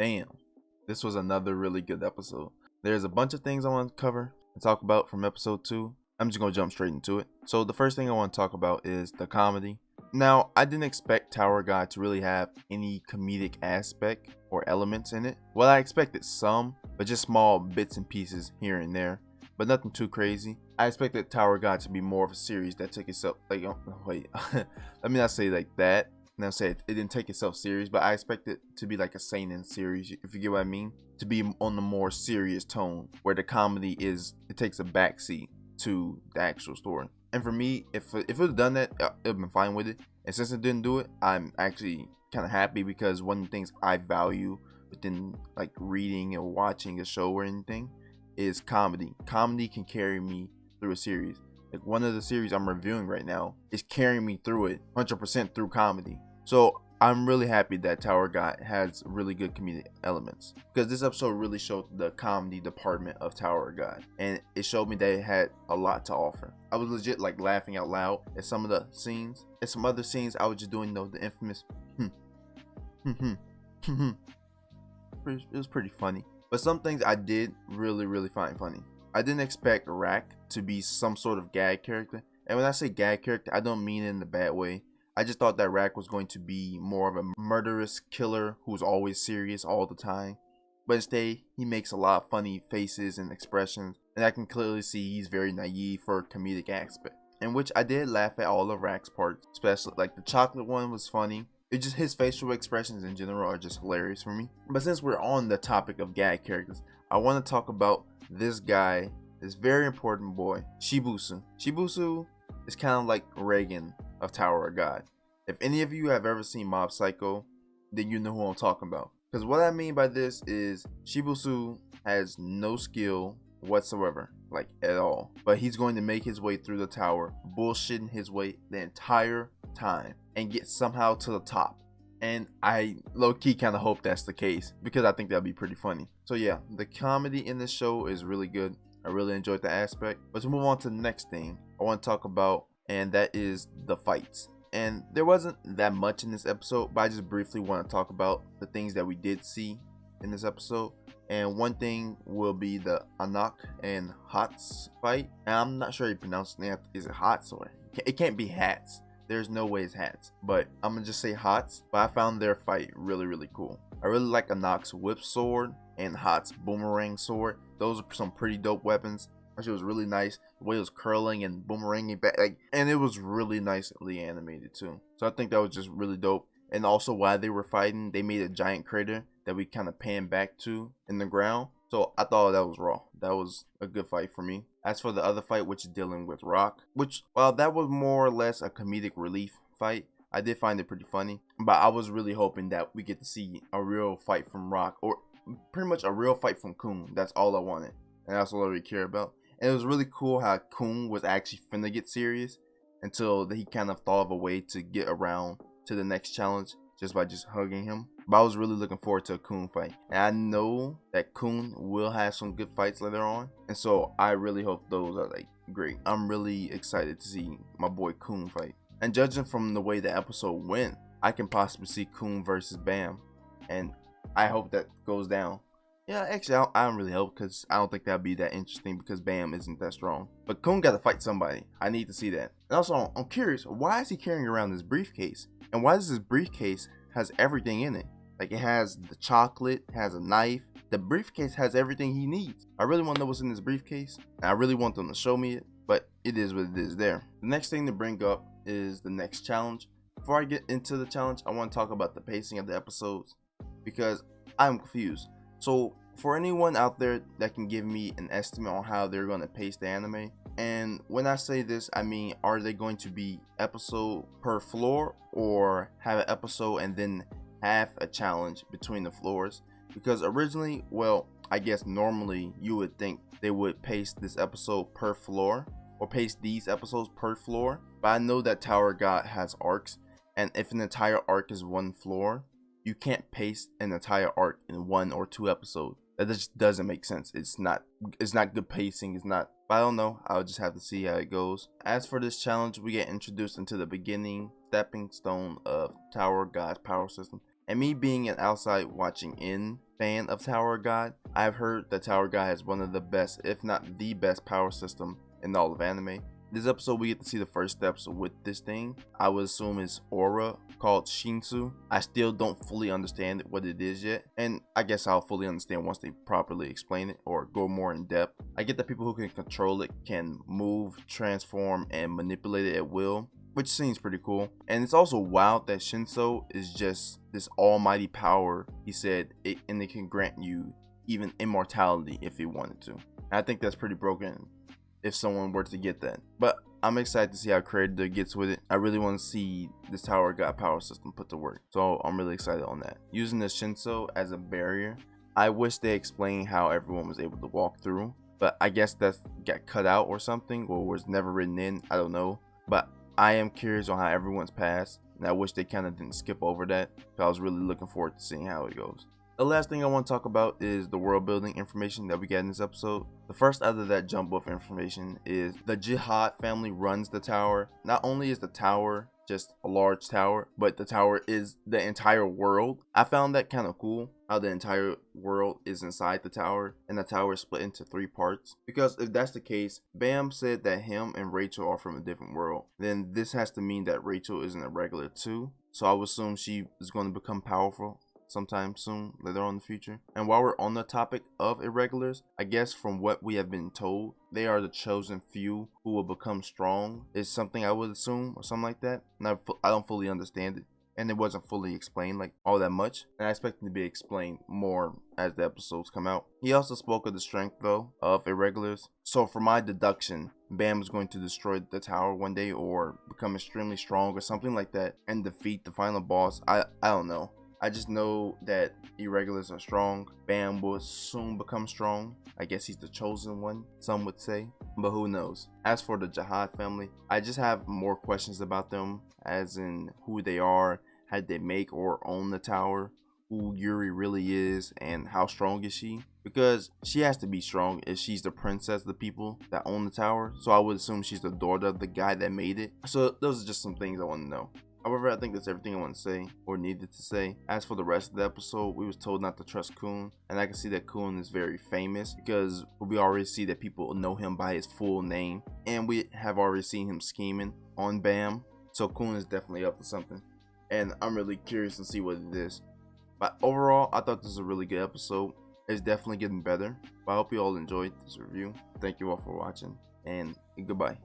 Damn, this was another really good episode. There's a bunch of things I want to cover and talk about from episode 2. I'm just going to jump straight into it. So the first thing I want to talk about is the comedy. Now, I didn't expect Tower God to really have any comedic aspect or elements in it. Well, I expected some, but just small bits and pieces here and there, but nothing too crazy. I expected Tower God to be more of a series that took itself, like, wait, let me not say like that. Now say it didn't take itself serious, but I expect it to be like a seinen series, if you get what I mean, to be on the more serious tone where the comedy it takes a backseat to the actual story. And for me, if it would have done that, it would have been fine with it. And since it didn't do it, I'm actually kind of happy, because one of the things I value within like reading or watching a show or anything is comedy. Comedy can carry me through a series. Like one of the series I'm reviewing right now is carrying me through it 100% through comedy. So I'm really happy that Tower God has really good comedic elements, because this episode really showed the comedy department of Tower God, and it showed me that it had a lot to offer. I was legit like laughing out loud at some of the scenes. At some other scenes, I was just doing the infamous it was pretty funny. But some things I did really find funny. I didn't expect Rack to be some sort of gag character. And when I say gag character, I don't mean it in a bad way. I just thought that Rack was going to be more of a murderous killer who's always serious all the time. But instead, he makes a lot of funny faces and expressions. And I can clearly see he's very naive for a comedic aspect. In which I did laugh at all of Rack's parts. Especially like the chocolate one was funny. It's just his facial expressions in general are just hilarious for me. But since we're on the topic of gag characters, I want to talk about this guy, this very important boy, Shibusu. Shibusu is kind of like Reagan of Tower of God. If any of you have ever seen Mob Psycho, then you know who I'm talking about. Because what I mean by this is Shibusu has no skill whatsoever, like at all. But he's going to make his way through the tower, bullshitting his way the entire time, and get somehow to the top. And I low-key kind of hope that's the case, because I think that'd be pretty funny. So yeah, the comedy in this show is really good. I really enjoyed the aspect. But to move on to the next thing I want to talk about, and that is the fights. And there wasn't that much in this episode, but I just briefly want to talk about the things that we did see in this episode. And one thing will be the Anak and Hats fight. And I'm not sure how you pronounce the name. Is it Hats or it can't be Hats? There's no way it's Hats, but I'm gonna just say Hats. But I found their fight really cool. I really like Anak's whip sword and Hats boomerang sword. Those are some pretty dope weapons. It was really nice. The way it was curling and boomeranging back, and it was really nicely animated too. So I think that was just really dope. And also while they were fighting, they made a giant crater that we kind of panned back to in the ground. So I thought that was raw. That was a good fight for me. As for the other fight, which is dealing with Rock, which, well, that was more or less a comedic relief fight. I did find it pretty funny, but I was really hoping that we get to see a real fight from Rock, or pretty much a real fight from Kun. That's all I wanted, and that's all I really care about. And it was really cool how Kun was actually finna get serious until he kind of thought of a way to get around to the next challenge just by just hugging him. But I was really looking forward to a Kun fight. And I know that Kun will have some good fights later on. And so I really hope those are like great. I'm really excited to see my boy Kun fight. And judging from the way the episode went, I can possibly see Kun versus Bam. And I hope that goes down. Yeah, actually, I don't really hope, because I don't think that'd be that interesting, because Bam isn't that strong. But Kun gotta fight somebody. I need to see that. And also, I'm curious, why is he carrying around this briefcase? And why does this briefcase has everything in it? Like, it has the chocolate, has a knife. The briefcase has everything he needs. I really want to know what's in this briefcase, and I really want them to show me it, but it is what it is there. The next thing to bring up is the next challenge. Before I get into the challenge, I want to talk about the pacing of the episodes, because I'm confused. So for anyone out there that can give me an estimate on how they're going to pace the anime, and when I say this, I mean, are they going to be episode per floor, or have an episode and then have a challenge between the floors? Because originally, well, I guess normally you would think they would pace this episode per floor, or pace these episodes per floor. But I know that Tower God has arcs, and if an entire arc is one floor, you can't pace an entire arc in 1 or 2 episodes. That just doesn't make sense. It's not good pacing. It's not. But I don't know. I'll just have to see how it goes. As for this challenge, we get introduced into the beginning stepping stone of Tower God's power system. And me being an outside watching in fan of Tower of God, I've heard that Tower of God has one of the best, if not the best, power system in all of anime. This episode we get to see the first steps with this thing. I would assume it's aura called Shinsu. I still don't fully understand what it is yet, and I guess I'll fully understand once they properly explain it or go more in depth. I get that people who can control it can move, transform, and manipulate it at will, which seems pretty cool. And it's also wild that Shinso is just this almighty power, he said, and it can grant you even immortality if you wanted to. And I think that's pretty broken if someone were to get that. But I'm excited to see how Creator gets with it. I really want to see this Tower of God power system put to work. So I'm really excited on that. Using the Shinso as a barrier, I wish they explained how everyone was able to walk through. But I guess that got cut out or something, or was never written in. I don't know. But I am curious on how everyone's passed. And I wish they kind of didn't skip over that. So I was really looking forward to seeing how it goes. The last thing I want to talk about is the world building information that we got in this episode. The first out of that jump of information is the Jihad family runs the tower. Not only is the tower just a large tower, but the tower is the entire world. I found that kind of cool, how the entire world is inside the tower and the tower is split into 3 parts. Because if that's the case, Bam said that him and Rachel are from a different world. Then this has to mean that Rachel isn't a regular too. So I would assume she is going to become powerful sometime soon, later on in the future. And while we're on the topic of irregulars, I guess from what we have been told, they are the chosen few who will become strong, is something I would assume, or something like that. And I don't fully understand it, and it wasn't fully explained like all that much, and I expect it to be explained more as the episodes come out. He also spoke of the strength though of irregulars, so for my deduction, Bam is going to destroy the tower one day or become extremely strong or something like that and defeat the final boss. I don't know. I just know that irregulars are strong. Bam will soon become strong. I guess he's the chosen one, some would say, but who knows. As for the Jihad family, I just have more questions about them, as in who they are, how they make or own the tower, who Yuri really is, and how strong is she. Because she has to be strong if she's the princess of the people that own the tower, so I would assume she's the daughter of the guy that made it. So those are just some things I want to know. However, I think that's everything I want to say or needed to say. As for the rest of the episode, we was told not to trust Kun, and I can see that Kun is very famous because we already see that people know him by his full name, and we have already seen him scheming on Bam, so Kun is definitely up to something, and I'm really curious to see what it is. But overall, I thought this was a really good episode. It's definitely getting better, but I hope you all enjoyed this review. Thank you all for watching, and goodbye.